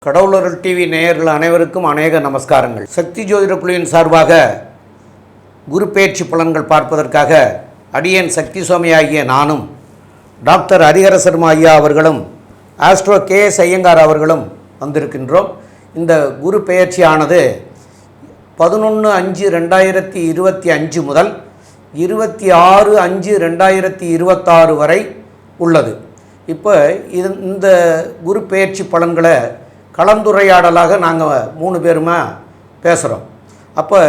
கடவுளர்கள் TV நேயர்கள் அனைவருக்கும் அநேக நமஸ்காரங்கள். சக்தி ஜோதிட குழுவின் சார்பாக குரு பெயர்ச்சி பலன்கள் பார்ப்பதற்காக அடியேன் சக்தி சுவாமி ஆகிய நானும் டாக்டர் ஹரிஹர சர்மா ஐயா அவர்களும் ஆஸ்ட்ரோ KS ஐயங்கார் அவர்களும் வந்திருக்கின்றோம். இந்த குரு பெயர்ச்சியானது 11/5/2025 முதல் 26/5/2026 வரை உள்ளது. இப்போ இந்த குரு பெயர்ச்சி பலன்களை கலந்துரையாடலாக நாங்கள் 3 பேருமா பேசுகிறோம். அப்போ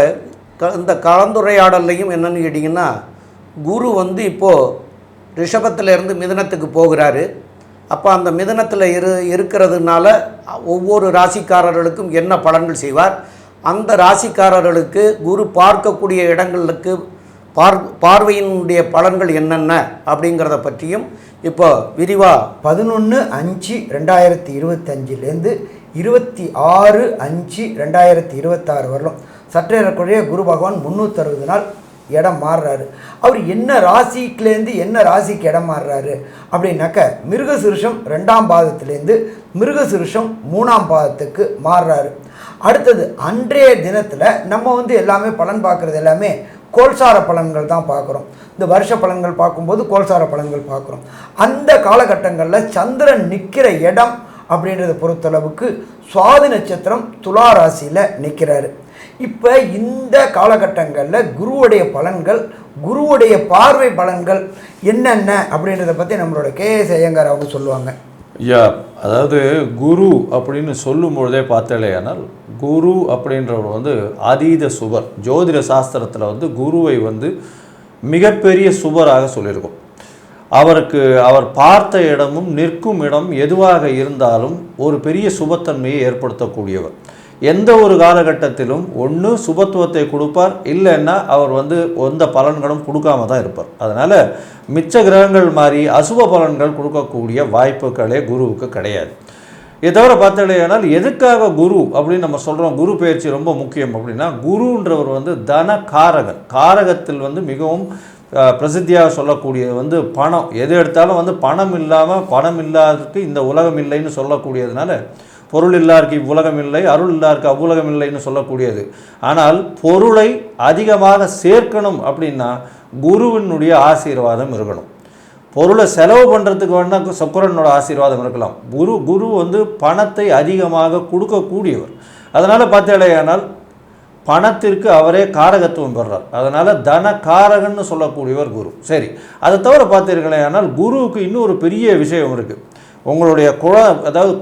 இந்த கலந்துரையாடல்லையும் என்னென்னு கேட்டிங்கன்னா, குரு இப்போது ரிஷபத்திலேருந்து மிதுனத்துக்கு போகிறாரு. அப்போ அந்த மிதுனத்தில் இருக்கிறதுனால ஒவ்வொரு ராசிக்காரர்களுக்கும் என்ன பலன்கள் செய்வார், அந்த ராசிக்காரர்களுக்கு குரு பார்க்கக்கூடிய இடங்களுக்கு பார்வையினுடைய பலன்கள் என்னென்ன அப்படிங்கிறத பற்றியும் இப்போ விரிவாக 11/5/2025 26/5/2026 வரலும் சற்றேறக்குறைய குரு பகவான் 360 நாள் இடம் மாறுறாரு. அவர் என்ன ராசிக்கிலேருந்து என்ன ராசிக்கு இடம் மாறுறாரு அப்படின்னாக்க, மிருகசிருஷம் 2ஆம் பாதத்திலேருந்து மிருகசிருஷம் 3ஆம் பாதத்துக்கு மாறுறாரு. அடுத்தது அன்றைய தினத்தில் நம்ம எல்லாமே பலன் பார்க்குறது எல்லாமே கோல்சார பலன்கள் தான் பார்க்குறோம். இந்த வருஷ பலன்கள் பார்க்கும்போது கோல்சார பலன்கள் பார்க்குறோம். அந்த காலகட்டங்களில் சந்திரன் நிற்கிற இடம் அப்படின்றத பொறுத்தளவுக்கு சுவாதி நட்சத்திரம் துலா ராசியில் நிற்கிறாரு. இப்போ இந்த காலகட்டங்களில் குருவுடைய பலன்கள், குருவுடைய பார்வை பலன்கள் என்னென்ன அப்படின்றத பற்றி நம்மளோட KS ஐயங்கார் அவங்க சொல்லுவாங்க. ஐயா, அதாவது குரு அப்படின்னு சொல்லும்பொழுதே பார்த்தாலேயானால், குரு அப்படின்றவர் அதீத சுபர். ஜோதிட சாஸ்திரத்தில் குருவை மிகப்பெரிய சுபராக சொல்லியிருக்கோம். அவர் பார்த்த இடமும் நிற்கும் இடம் எதுவாக இருந்தாலும் ஒரு பெரிய சுபத்தன்மையை ஏற்படுத்தக்கூடியவர். எந்த ஒரு காலகட்டத்திலும் ஒன்று சுபத்துவத்தை கொடுப்பார், இல்லைன்னா அவர் எந்த பலன்களும் கொடுக்காம தான் இருப்பார். அதனால் மிச்ச கிரகங்கள் மாதிரி அசுப பலன்கள் கொடுக்கக்கூடிய வாய்ப்புகளே குருவுக்கு கிடையாது. இதை தவிர பார்த்தாலேயானால், எதுக்காக குரு அப்படின்னு நம்ம சொல்கிறோம், குரு பெயர்ச்சி ரொம்ப முக்கியம் அப்படின்னா, குருன்றவர் தன காரகன். காரகத்தில் மிகவும் பிரசித்தியாக சொல்லக்கூடியது பணம். எது எடுத்தாலும் பணம் இல்லாததுக்கு இந்த உலகம் இல்லைன்னு சொல்லக்கூடியதுனால, பொருள் இல்லாருக்கு இவ்வுலகம் இல்லை, அருள் இல்லாருக்கு அவ்வுலகம் இல்லைன்னு சொல்லக்கூடியது. ஆனால் பொருளை அதிகமாக சேர்க்கணும் அப்படின்னா குருவினுடைய ஆசீர்வாதம் இருக்கணும். பொருளை செலவு பண்ணுறதுக்கு வேணால் சுக்கிரனோட ஆசீர்வாதம் இருக்கலாம். குரு பணத்தை அதிகமாக கொடுக்கக்கூடியவர். அதனால் பார்த்தாலேயானால் பணத்திற்கு அவரே காரகத்துவம் பெறார். அதனால் தன காரகன்னு சொல்லக்கூடியவர் குரு. சரி, அதை தவிர பார்த்தீர்களேயானால் குருவுக்கு இன்னொரு பெரிய விஷயம் இருக்குது. உங்களுடைய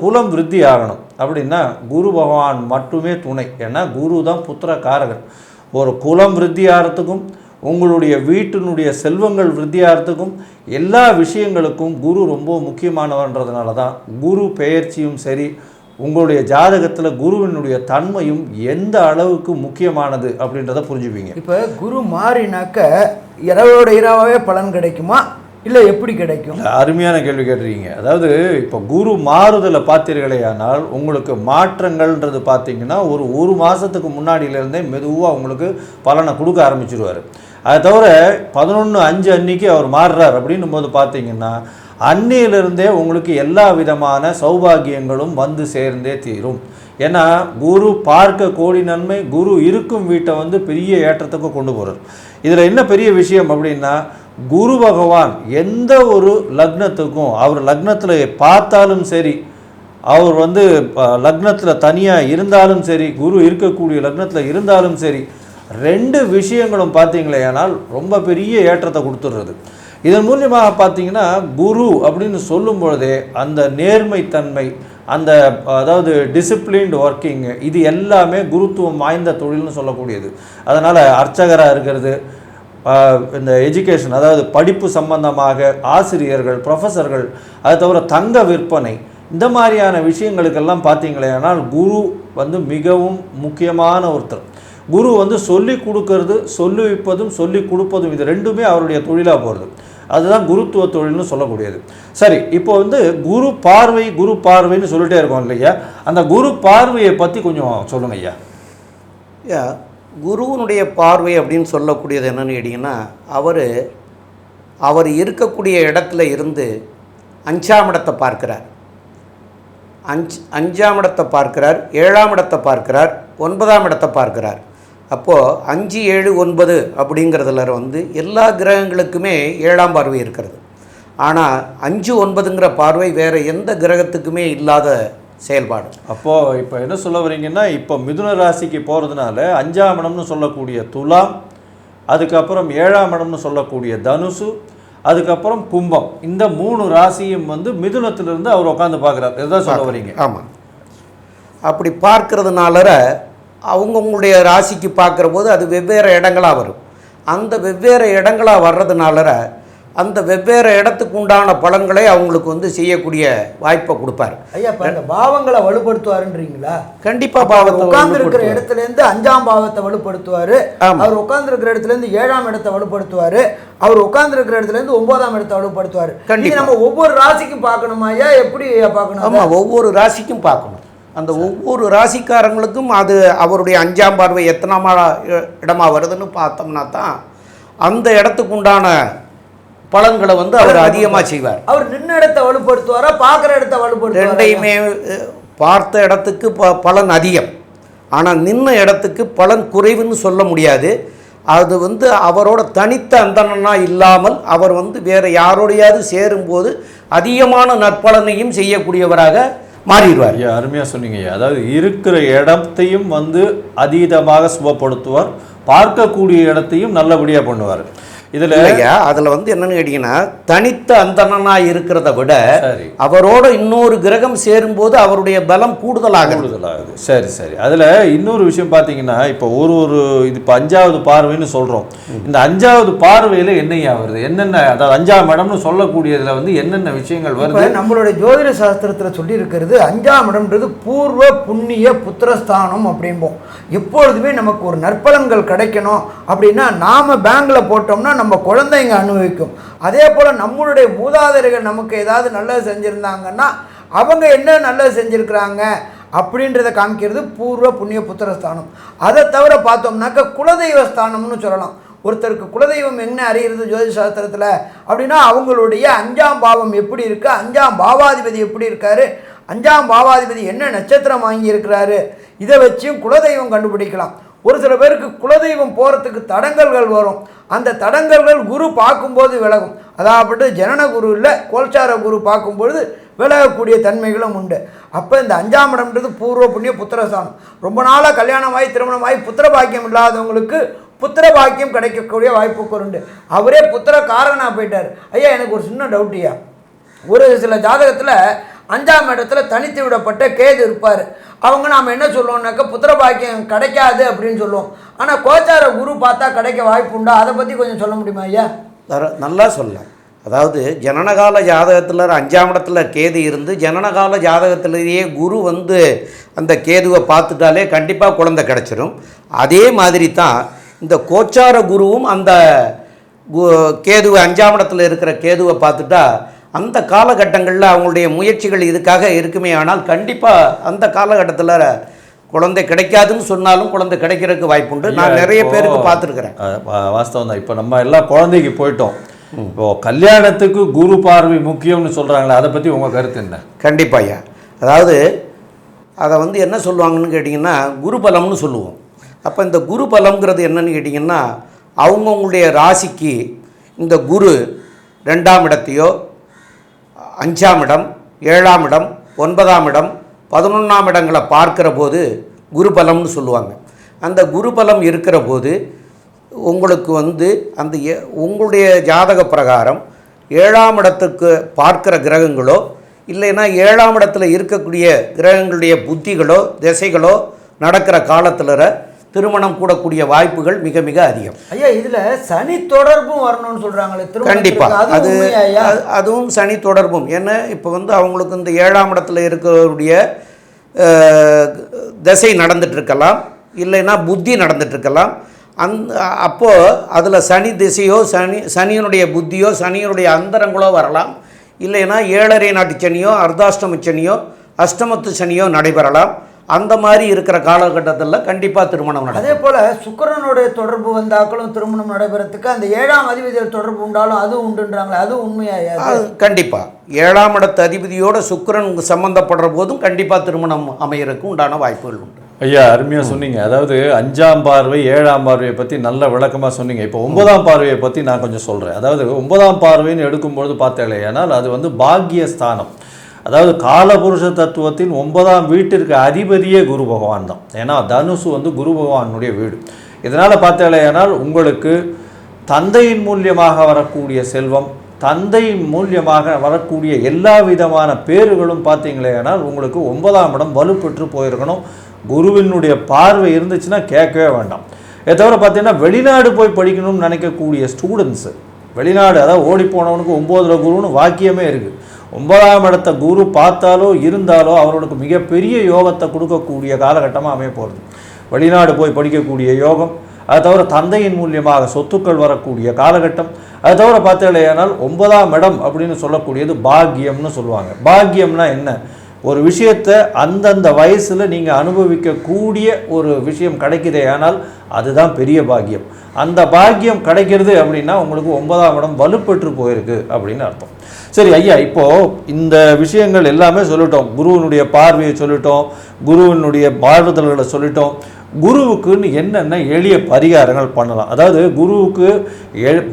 குலம் விருத்தி ஆகணும் அப்படின்னா குரு பகவான் மட்டுமே துணை. ஏன்னா குரு தான் புத்திர காரகன். ஒரு குலம் விருத்தி ஆகிறதுக்கும் உங்களுடைய வீட்டினுடைய செல்வங்கள் விருத்தி ஆகிறதுக்கும் எல்லா விஷயங்களுக்கும் குரு ரொம்ப முக்கியமானவன்றதுனால தான் குரு பெயர்ச்சியும் சரி, உங்களுடைய ஜாதகத்தில் குருவினுடைய தன்மையும் எந்த அளவுக்கு முக்கியமானது அப்படின்றத புரிஞ்சுப்பீங்க. இப்போ குரு மாறினாக்க இரவோட இரவாகவே பலன் கிடைக்குமா, இல்லை எப்படி கிடைக்கும்? அருமையான கேள்வி கேட்டிருக்கீங்க. அதாவது இப்போ குரு மாறுதலை பார்த்தீர்களேயானால் உங்களுக்கு மாற்றங்கள்ன்றது பார்த்தீங்கன்னா ஒரு மாதத்துக்கு முன்னாடியிலேருந்தே மெதுவாக உங்களுக்கு பலனை கொடுக்க ஆரம்பிச்சிருவார். அதை தவிர 11/5 அன்னைக்கு அவர் மாறுறார் அப்படின்னும் போது பார்த்தீங்கன்னா அன்னையிலிருந்தே உங்களுக்கு எல்லா விதமான சௌபாகியங்களும் சேர்ந்தே தீரும். ஏன்னா குரு பார்க்க கோடி நன்மை, குரு இருக்கும் வீட்டை பெரிய ஏற்றத்துக்கு கொண்டு போகிறார். இதில் என்ன பெரிய விஷயம் அப்படின்னா, குரு பகவான் எந்த ஒரு லக்னத்துக்கும், அவர் லக்னத்தில் பார்த்தாலும் சரி, அவர் லக்னத்தில் தனியாக இருந்தாலும் சரி, குரு இருக்கக்கூடிய லக்னத்தில் இருந்தாலும் சரி, 2 விஷயங்களும் பார்த்தீங்களேனால் ரொம்ப பெரிய ஏற்றத்தை கொடுத்துடுறது. இதன் மூலியமாக பார்த்தீங்கன்னா குரு அப்படின்னு சொல்லும் பொழுதே அந்த நேர்மைத்தன்மை, அதாவது டிசிப்ளின்டு ஒர்க்கிங்கு, இது எல்லாமே குருத்துவம் வாய்ந்த தொழில்னு சொல்லக்கூடியது. அதனால் அர்ச்சகராக இருக்கிறது, இந்த எஜுகேஷன் அதாவது படிப்பு சம்பந்தமாக ஆசிரியர்கள், ப்ரொஃபஸர்கள், அது தவிர தங்க விற்பனை, இந்த மாதிரியான விஷயங்களுக்கெல்லாம் பார்த்தீங்களேனால் குரு மிகவும் முக்கியமான ஒருத்தர். குரு சொல்லி கொடுக்கறது, சொல்லிவிப்பதும் சொல்லி கொடுப்பதும், இது 2மே அவருடைய தொழிலாக போகிறது. அதுதான் குருத்துவ தொழில்னு சொல்லக்கூடியது. சரி, இப்போ குரு பார்வைன்னு சொல்லிட்டே இருக்கோம் இல்லையா, அந்த குரு பார்வையை பற்றி கொஞ்சம் சொல்லுங்க ஐயா. குருவனுடைய பார்வை அப்படின்னு சொல்லக்கூடியது என்னென்னு கேட்டிங்கன்னா, அவர் இருக்கக்கூடிய இடத்துல இருந்து 5ஆம் இடத்தை பார்க்குறார். அஞ்சாம் இடத்தை பார்க்கிறார், 7ஆம் இடத்தை பார்க்கிறார், 9ஆம் இடத்தை பார்க்கிறார். அப்போது 5, 7, 9 அப்படிங்கிறதுல வந்து எல்லா கிரகங்களுக்குமே 7ஆம் பார்வை இருக்கிறது. ஆனால் 5, 9ங்கிற பார்வை வேறு எந்த கிரகத்துக்குமே இல்லாத செயல்பாடு. அப்போது இப்போ என்ன சொல்ல வரீங்கன்னா, இப்போ மிதுன ராசிக்கு போகிறதுனால 5ஆம் இடம்னு சொல்லக்கூடிய துலாம், அதுக்கப்புறம் 7ஆம் இடம்னு சொல்லக்கூடிய தனுசு, அதுக்கப்புறம் கும்பம், இந்த 3 ராசியும் வந்து மிதுனத்திலிருந்து அவர் உட்காந்து பார்க்குறாரு. இதுதான் சொல்ல வரீங்க? ஆமாம். அப்படி பார்க்கறதுனால அவங்கவுங்களுடைய ராசிக்கு பார்க்குற போது அது வெவ்வேறு இடங்களாக வரும். அந்த வெவ்வேறு இடங்களாக வர்றதுனால அந்த வெவ்வேறு இடத்துக்கு உண்டான பலன்களை அவங்களுக்கு வந்து செய்யக்கூடிய வாய்ப்பை கொடுப்பார். ஐயா, இப்போ அந்த பாவங்களை வலுப்படுத்துவாருன்றீங்களா? கண்டிப்பாக பாவத்தை உட்கார்ந்து இருக்கிற இடத்துலேருந்து 5ஆம் பாவத்தை வலுப்படுத்துவார். அவர் உட்கார்ந்து இருக்கிற இடத்துலேருந்து 7ஆம் இடத்தை வலுப்படுத்துவார். அவர் உட்கார்ந்து இருக்கிற இடத்துலேருந்து 9ஆம் இடத்தை வலுப்படுத்துவார். கண்டிப்பாக நம்ம ஒவ்வொரு ராசிக்கும் பார்க்கணுமா ஐயா? எப்படி பார்க்கணும்? ஆமாம், ஒவ்வொரு ராசிக்கும் பார்க்கணும். அந்த ஒவ்வொரு ராசிக்காரங்களுக்கும் அது அவருடைய 5ஆம் பார்வை எத்தனாம் இடமா வருதுன்னு பார்த்தோம்னா தான் அந்த இடத்துக்கு உண்டான பலன்களை வந்து அவர் அதிகமாக செய்வார். அவர் நின்ன இடத்தை வலுப்படுத்துவாரா, பார்க்குற இடத்தை வலுப்படுத்துவாரா? ரெண்டையுமே. பார்த்த இடத்துக்கு பலன் அதிகம், ஆனால் நின்ன இடத்துக்கு பலன் குறைவுன்னு சொல்ல முடியாது. அது வந்து அவரோட தனித்த அந்தணனா இல்லாமல் அவர் வந்து வேறு யாரோடையாவது சேரும்போது அதிகமான நற்பலனையும் செய்யக்கூடியவராக மாறிடுவார். ஐயா, அருமையாக சொன்னீங்க ஐயா. அதாவது இருக்கிற இடத்தையும் வந்து அதீதமாக சுபப்படுத்துவார், பார்க்கக்கூடிய இடத்தையும் நல்லபடியாக பண்ணுவார். இதில் அதில் வந்து என்னன்னு கேட்டிங்கன்னா, தனித்த அந்தணனாக இருக்கிறத விட அவரோட இன்னொரு கிரகம் சேரும்போது அவருடைய பலம் கூடுதலாகுது. சரி சரி. அதில் இன்னொரு விஷயம் பார்த்தீங்கன்னா, இப்போ ஒரு இது இப்போ 5ஆவது பார்வைன்னு சொல்கிறோம். இந்த 5ஆவது பார்வையில் என்னையா வருது, என்னென்ன, அதாவது 5ஆம் இடம்னு சொல்லக்கூடியதில் வந்து என்னென்ன விஷயங்கள் வருது? நம்மளுடைய ஜோதிட சாஸ்திரத்தில் சொல்லி இருக்கிறது 5ஆம் இடம்ன்றது பூர்வ புண்ணிய புத்திரஸ்தானம் அப்படிம்போம். எப்பொழுதுமே நமக்கு ஒரு நற்பலன்கள் கிடைக்கணும் அப்படின்னா நாம் பேங்கில் போட்டோம்னா நம்ம குழந்தைங்க அனுபவிக்கும். அதே போல் நம்மளுடைய மூதாதையர்கள் நமக்கு ஏதாவது நல்லது செஞ்சுருந்தாங்கன்னா அவங்க என்ன நல்லது செஞ்சுருக்கிறாங்க அப்படின்றத காமிக்கிறது பூர்வ புண்ணிய புத்திரஸ்தானம். அதை தவிர பார்த்தோம்னாக்க குலதெய்வ ஸ்தானம்னு சொல்லலாம். ஒருத்தருக்கு குலதெய்வம் என்ன அறிகிறது ஜோதிட சாஸ்திரத்தில் அப்படின்னா அவங்களுடைய 5ஆம் பாவம் எப்படி இருக்குது, 5ஆம் பாவாதிபதி எப்படி இருக்காரு, 5ஆம் பாவாதிபதி என்ன நட்சத்திரம் வாங்கி இருக்கிறாரு, இதை வச்சும் குலதெய்வம் கண்டுபிடிக்கலாம். ஒரு சில பேருக்கு குலதெய்வம் போகிறதுக்கு தடங்கல்கள் வரும். அந்த தடங்கல்கள் குரு பார்க்கும்போது விலகும். அதாவது ஜனன குரு இல்லை, கோல்சார குரு பார்க்கும்பொழுது விலகக்கூடிய தன்மைகளும் உண்டு. அப்போ இந்த 5ஆம் இடம்ன்றது பூர்வ புண்ணிய புத்திரஸ்தானம். ரொம்ப நாளாக கல்யாணமாகி திருமணமாகி புத்திர பாக்கியம் இல்லாதவங்களுக்கு புத்திர பாக்கியம் கிடைக்கக்கூடிய வாய்ப்புகள் உண்டு. அவரே புத்திர காரனாக போயிட்டார். ஐயா, எனக்கு ஒரு சின்ன டவுட்டியா, ஒரு சில ஜாதகத்தில் 5ஆம் இடத்துல தனித்து விடப்பட்ட கேது இருப்பார். அவங்க நாம் என்ன சொல்லுவோம்னாக்கா புத்திர பாக்கியம் கிடைக்காது அப்படின்னு சொல்லுவோம். ஆனால் கோச்சார குரு பார்த்தா கிடைக்க வாய்ப்பு உண்டா? அதை பற்றி கொஞ்சம் சொல்ல முடியுமா ஐயா? நல்லா சொல்லலாம். அதாவது ஜனனகால ஜாதகத்தில் 5ஆம் இடத்துல கேது இருந்து ஜனனகால ஜாதகத்திலேயே குரு வந்து அந்த கேதுவை பார்த்துட்டாலே கண்டிப்பாக குழந்தை கிடச்சிரும். அதே மாதிரி தான் இந்த கோச்சார குருவும் அந்த கேதுவை 5ஆம் இடத்துல இருக்கிற கேதுவை பார்த்துட்டா அந்த காலகட்டங்களில் அவங்களுடைய முயற்சிகள் இதுக்காக இருக்குமே. ஆனால் கண்டிப்பாக அந்த காலகட்டத்தில் குழந்தை கிடைக்காதுன்னு சொன்னாலும் குழந்தை கிடைக்கிறதுக்கு வாய்ப்புண்டு. நான் நிறைய பேருக்கு பார்த்துருக்குறேன். வாஸ்தவம் தான். இப்போ நம்ம எல்லாம் குழந்தைக்கு போயிட்டோம். இப்போது கல்யாணத்துக்கு குரு பார்வை முக்கியம்னு சொல்கிறாங்களே, அதை பற்றி உங்கள் கருத்து என்ன? கண்டிப்பாக ஐயா. அதாவது அதை வந்து என்ன சொல்லுவாங்கன்னு கேட்டிங்கன்னா குரு பலம்னு சொல்லுவோம். அப்போ இந்த குரு பலம்ங்கிறது என்னன்னு கேட்டிங்கன்னா அவங்கவுங்களுடைய ராசிக்கு இந்த குரு 2ஆம் இடத்தையோ 5ஆம் இடம் 7ஆம் இடம் 9ஆம் இடம் 11ஆம் இடங்களை பார்க்கிற போது குரு பலம்னு சொல்லுவாங்க. அந்த குரு பலம் இருக்கிற போது உங்களுக்கு வந்து அந்த உங்களுடைய ஜாதக பிரகாரம் 7ஆம் இடத்துக்கு பார்க்கிற கிரகங்களோ இல்லைன்னா 7ஆம் இடத்துல இருக்கக்கூடிய கிரகங்களுடைய புத்திகளோ திசைகளோ நடக்கிற காலத்தில் திருமணம் கூடக்கூடிய வாய்ப்புகள் மிக மிக அதிகம். ஐயா, இதில் சனி தொடர்பும் வரணும்னு சொல்கிறாங்களே? கண்டிப்பாக அதுவும் சனி தொடர்பும். ஏன்னா இப்போ வந்து அவங்களுக்கு இந்த 7ஆம் இடத்துல இருக்கக்கூடிய திசை நடந்துகிட்ருக்கலாம், இல்லைன்னா புத்தி நடந்துகிட்ருக்கலாம். அப்போது அதில் சனி திசையோ சனியினுடைய புத்தியோ சனியினுடைய அந்தரங்களோ வரலாம். இல்லைன்னா 7.5 நாட்டு சனியோ அர்த்தாஷ்டம சனியோ அஷ்டமத்து சனியோ நடைபெறலாம். அந்த மாதிரி இருக்கிற காலகட்டத்தில் கண்டிப்பாக திருமணம் நடக்கும். அதே போல் சுக்கிரனுடைய தொடர்பு வந்தாக்களும் திருமணம் நடைபெறத்துக்கு அந்த 7ஆம் அதிபதியில் தொடர்பு உண்டாலும் அது உண்டுன்றாங்களே, அது உண்மையா? கண்டிப்பாக 7ஆம் இடத்து அதிபதியோட சுக்கிரன் சம்மந்தப்படுற போதும் கண்டிப்பாக திருமணம் அமையறதுக்கு உண்டான வாய்ப்புகள் உண்டு. ஐயா அருமையாக சொன்னீங்க. அதாவது 5ஆம் பார்வை 7ஆம் பார்வையை பற்றி நல்ல விளக்கமாக சொன்னீங்க. இப்போ 9ஆம் பார்வையை பற்றி நான் கொஞ்சம் சொல்கிறேன். அதாவது 9ஆம் பார்வைன்னு எடுக்கும்பொழுது பார்த்தேன், ஆனால் அது வந்து பாக்கியஸ்தானம். அதாவது காலபுருஷ தத்துவத்தின் 9ஆம் வீட்டிற்கு அதிபதியே குரு பகவான் தான். ஏன்னா தனுசு வந்து குரு பகவானுடைய வீடு. இதனால் பார்த்தேனால் உங்களுக்கு தந்தையின் மூலியமாக வரக்கூடிய செல்வம், தந்தையின் மூலியமாக வரக்கூடிய எல்லா விதமான பேறுகளும் பார்த்தீங்களேனால் உங்களுக்கு 9ஆம் இடம் வலுப்பெற்று போயிருக்கணும். குருவினுடைய பார்வை இருந்துச்சுன்னா கேட்கவே வேண்டாம். இதை தவிர பார்த்தீங்கன்னா வெளிநாடு போய் படிக்கணும்னு நினைக்கக்கூடிய ஸ்டூடெண்ட்ஸு, வெளிநாடு அதாவது ஓடி போனவனுக்கு 9ல் குருன்னு வாக்கியமே இருக்குது. 9ஆம் இடத்த குரு பார்த்தாலோ இருந்தாலோ அவர்களுக்கு மிகப்பெரிய யோகத்தை கொடுக்கக்கூடிய காலகட்டமாக அமைய போகிறது. வெளிநாடு போய் படிக்கக்கூடிய யோகம், அதை தவிர தந்தையின் மூலியமாக சொத்துக்கள் வரக்கூடிய காலகட்டம். அதை தவிர பார்த்தீங்களேனால் 9ஆம் இடம் அப்படின்னு சொல்லக்கூடியது பாக்கியம்னு சொல்லுவாங்க. பாக்கியம்னா என்ன? ஒரு விஷயத்தை அந்தந்த வயசில் நீங்கள் அனுபவிக்கக்கூடிய ஒரு விஷயம் கிடைக்குதே, ஆனால் அதுதான் பெரிய பாக்கியம். அந்த பாக்கியம் கிடைக்கிறது அப்படின்னா உங்களுக்கு 9ஆம் இடம் வலுப்பெற்று போயிருக்கு அப்படின்னு அர்த்தம். சரி ஐயா, இப்போது இந்த விஷயங்கள் எல்லாமே சொல்லிட்டோம். குருவினுடைய பார்வையை சொல்லிட்டோம், குருவினுடைய வாழ்வுதல்களை சொல்லிட்டோம். குருவுக்குன்னு என்னென்ன எளிய பரிகாரங்கள் பண்ணலாம்? அதாவது குருவுக்கு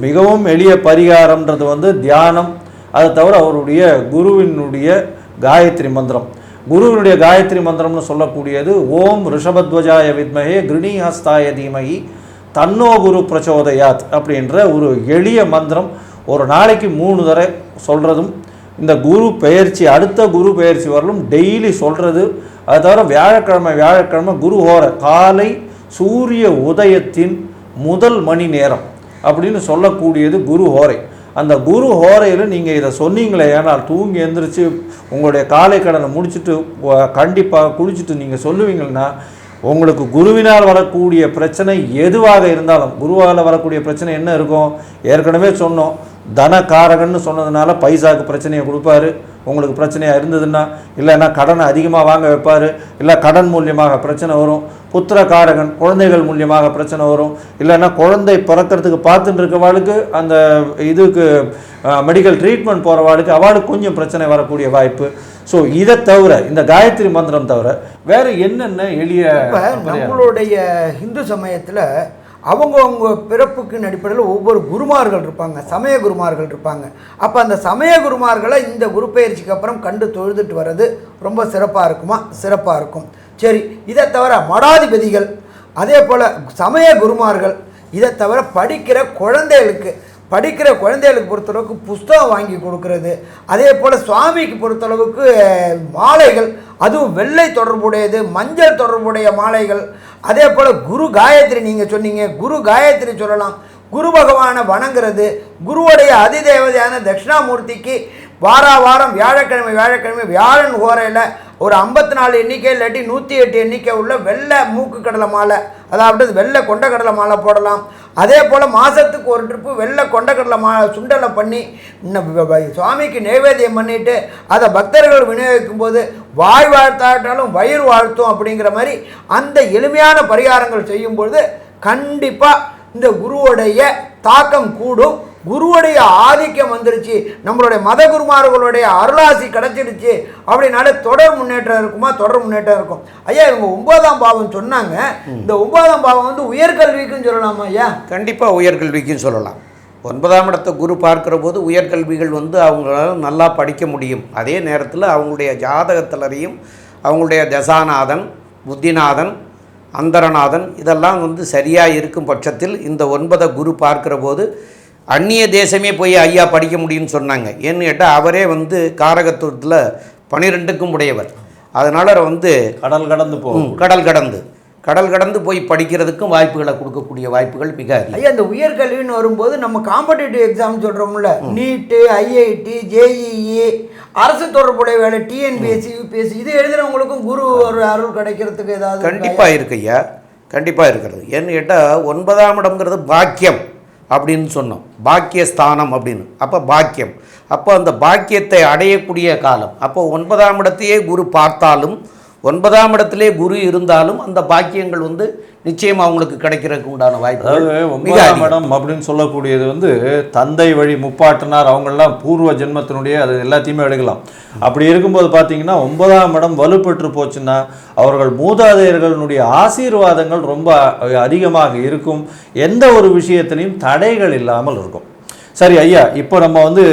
மிகவும் எளிய பரிகாரம்ன்றது வந்து தியானம். அதை தவிர அவருடைய குருவினுடைய காயத்ரி மந்திரம். குருவினுடைய காயத்ரி மந்திரம்னு சொல்லக்கூடியது ஓம் ரிஷபத்வஜாய வித்மஹே கிருணிஹஸ்தாய தீமஹி தன்னோ குரு பிரச்சோதயாத் அப்படின்ற ஒரு எளிய மந்திரம். ஒரு நாளைக்கு 3 தடவை சொல்கிறதும், இந்த குரு பெயர்ச்சி அடுத்த குரு பெயர்ச்சி வரலும் டெய்லி சொல்கிறது. அதை தவிர வியாழக்கிழமை குரு ஹோரை காலை சூரிய உதயத்தின் முதல் மணி நேரம் அப்படின்னு சொல்லக்கூடியது குரு ஹோரை. அந்த குரு ஹோரையில் நீங்கள் இதை சொன்னீங்களே, ஏன்னால் தூங்கி எழுந்திரிச்சு உங்களுடைய காலை கடனை முடிச்சுட்டு கண்டிப்பாக குளிச்சுட்டு நீங்கள் சொல்லுவீங்கன்னா உங்களுக்கு குருவினால் வரக்கூடிய பிரச்சனை எதுவாக இருந்தாலும், குருவால் வரக்கூடிய பிரச்சனை என்ன இருக்கும்? ஏற்கனவே சொன்னோம், தனக்காரகன்னு சொன்னதுனால பைசாவுக்கு பிரச்சனையை கொடுப்பாரு. உங்களுக்கு பிரச்சனையாக இருந்ததுன்னா, இல்லைன்னா கடனை அதிகமாக வாங்க வைப்பார், இல்லை கடன் மூலியமாக பிரச்சனை வரும். புத்திரக்காரகன் குழந்தைகள் மூலியமாக பிரச்சனை வரும். இல்லைன்னா குழந்தை பிறக்கிறதுக்கு பார்த்துட்டு இருக்கவாளுக்கு அந்த இதுக்கு மெடிக்கல் ட்ரீட்மெண்ட் போகிறவாளுக்கு அவளுக்கு கொஞ்சம் பிரச்சனை வரக்கூடிய வாய்ப்பு. ஸோ இதை தவிர, இந்த காயத்ரி மந்திரம் தவிர வேறு என்னென்ன எளிய நம்மளுடைய இந்து சமயத்தில் அவங்கவுங்க பிறப்புக்கு அடிப்படையில் ஒவ்வொரு குருமார்கள் இருப்பாங்க, சமய குருமார்கள் இருப்பாங்க. அப்போ அந்த சமய குருமார்களை இந்த குரு பயிற்சிக்கு அப்புறம் கண்டு தொழுதுட்டு வர்றது ரொம்ப சிறப்பாக இருக்குமா? சிறப்பாக இருக்கும். சரி, இதை தவிர மடாதிபதிகள், அதே போல் சமய குருமார்கள், இதை தவிர படிக்கிற குழந்தைகளுக்கு பொறுத்தளவுக்கு புஸ்தகம் வாங்கி கொடுக்கறது, அதே போல் சுவாமிக்கு பொறுத்தளவுக்கு மாலைகள், அதுவும் வெள்ளை தொடர்புடையது, மஞ்சள் தொடர்புடைய மாலைகள், அதே போல் குரு காயத்ரி நீங்கள் சொன்னீங்க, குரு காயத்ரி சொல்லலாம். குரு பகவானை வணங்குறது, குருவுடைய அதிதேவதையான தட்சிணாமூர்த்திக்கு வாரம் வியாழக்கிழமை வியாழன் ஹோரையில் ஒரு 54 எண்ணிக்கை இல்லாட்டி 108 எண்ணிக்கை உள்ள வெள்ளை மூக்கு கடலை மாலை, அதாவது வெள்ளை கொண்டக்கடலை மாலை போடலாம். அதே போல் மாதத்துக்கு ஒரு ட்ரிப்பு வெள்ளை கொண்டக்கடலை சுண்டலை பண்ணி சுவாமிக்கு நைவேத்தியம் பண்ணிவிட்டு அதை பக்தர்கள் விநியோகிக்கும் போது வாய் வாழ்த்தாட்டாலும் வயிறு வாழ்த்தும் அப்படிங்கிற மாதிரி அந்த எளிமையான பரிகாரங்கள் செய்யும்பொழுது கண்டிப்பாக இந்த குருவுடைய தாக்கம் கூடும். குருவுடைய ஆதிக்கம் வந்துருச்சு, நம்மளுடைய மத குருமார்களுடைய அருளாசி கிடைச்சிடுச்சு அப்படின்னாலே தொடர் முன்னேற்றம் இருக்குமா? தொடர் முன்னேற்றம் இருக்கும். ஐயா, இவங்க 9ஆம் பாவம் சொன்னாங்க. இந்த 9ஆம் பாவம் வந்து உயர்கல்விக்குன்னு சொல்லலாமா ஐயா? கண்டிப்பாக உயர்கல்விக்கும் சொல்லலாம். 9ஆம் இடத்தை குரு பார்க்குற போது உயர்கல்விகள் வந்து அவங்களால நல்லா படிக்க முடியும். அதே நேரத்தில் அவங்களுடைய ஜாதகத்திலையும் அவங்களுடைய தசாநாதன், புத்திநாதன், அந்தரநாதன் இதெல்லாம் வந்து சரியாக இருக்கும் பட்சத்தில் இந்த 9 குரு பார்க்குற போது அந்நிய தேசமே போய் ஐயா படிக்க முடியும்னு சொன்னாங்க. ஏன்னு கேட்டால் அவரே வந்து காரகத்துவத்தில் 12க்கும் உடையவர். அதனால் வந்து கடல் கடந்து போய் படிக்கிறதுக்கும் வாய்ப்புகளை கொடுக்கக்கூடிய வாய்ப்புகள் மிக அதிகம். ஐயா, இந்த உயர்கல்வின்னு வரும்போது நம்ம காம்படிட்டிவ் எக்ஸாம் சொல்கிறோம்ல, நீட்டு, ஐஐடி, ஜேஇஇ, அரசு தொடர்புடைய வேலை, டிஎன்பிஎஸ்சி, யூபிஎஸ்சி, இது எழுதுகிறவங்களுக்கும் குரு ஒரு அருள் கிடைக்கிறதுக்கு ஏதாவது? கண்டிப்பாக இருக்கு ஐயா, கண்டிப்பாக இருக்கிறது. ஏன்னு கேட்டால் 9ஆம் இடம்ங்கிறது பாக்கியம் அப்படின்னு சொன்னோம், பாக்கியஸ்தானம் அப்படின்னு. அப்போ பாக்கியம், அப்போ அந்த பாக்கியத்தை அடையக்கூடிய காலம். அப்போ 9ஆம் இடத்தையே குரு பார்த்தாலும் 9ஆம் இடத்திலே குரு இருந்தாலும் அந்த பாக்கியங்கள் வந்து நிச்சயம் அவங்களுக்கு கிடைக்கிறதுக்கு உண்டான வாய்ப்பு. அதாவது 9ஆம் இடம் அப்படின்னு சொல்லக்கூடியது வந்து தந்தை வழி முப்பாட்டனார் அவங்கெல்லாம் பூர்வ ஜென்மத்தினுடைய அது எல்லாத்தையுமே எடுக்கலாம். அப்படி இருக்கும்போது பார்த்தீங்கன்னா 9ஆம் இடம் வலுப்பெற்று போச்சுன்னா அவர்கள் மூதாதையர்களுடைய ஆசீர்வாதங்கள் ரொம்ப அதிகமாக இருக்கும். எந்த ஒரு விஷயத்திலையும் தடைகள் இல்லாமல் இருக்கும். சரி ஐயா, இப்போ நம்ம வந்து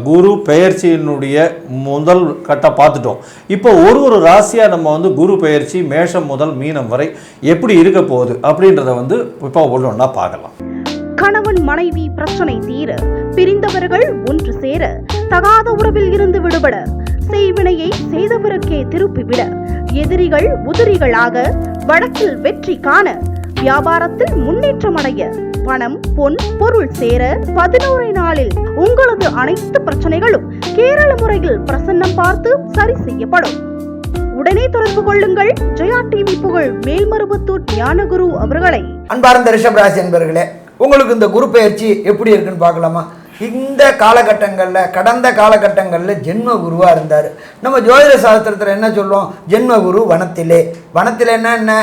குரு பெயர்ச்சியினுடைய முதல் கட்டம் பார்த்துட்டோம். இப்போ ஒரு ராசியாக நம்ம வந்து குரு பெயர்ச்சி மேஷம் முதல் மீனம் வரை எப்படி இருக்க போகுது அப்படின்றத வந்து இப்போ ஒன்றா பார்க்கலாம். கணவன் மனைவி பிரச்சனை தீர, பிரிந்தவர்கள் ஒன்று சேர, தகாத உறவில் இருந்து விடுபட, செய்வினையை செய்தவருக்கே திருப்பிவிட, எதிரிகள் உதிரிகளாக, வழக்கில் வெற்றி காண, வியாபாரத்தில் முன்னேற்றம் அடைய, பணம் பொன் பொருள் சேர 11 நாளில் உங்களது அனைத்து பிரச்சனைகளும் கேரள முறையில் பிரசன்னம் பார்த்து சரி செய்யப்படும். உடனே தொடர்பு கொள்ளுங்கள் ஜெயா டிவி புகழ் மேல்மருவத்தூர் ஞானகுரு அவர்களை. அன்பார்ந்த ரிஷபராசி என்பர்களே, உங்களுக்கு இந்த குரு பெயர்ச்சி எப்படி இருக்குன்னு பார்க்கலாமா? இந்த காலகட்டங்களில் கடந்த காலகட்டங்களில் ஜென்ம குருவாக இருந்தார். நம்ம ஜோதிட சாஸ்திரத்தில் என்ன சொல்லுவோம்? ஜென்ம குரு வனத்திலே. வனத்திலேன்னா என்ன?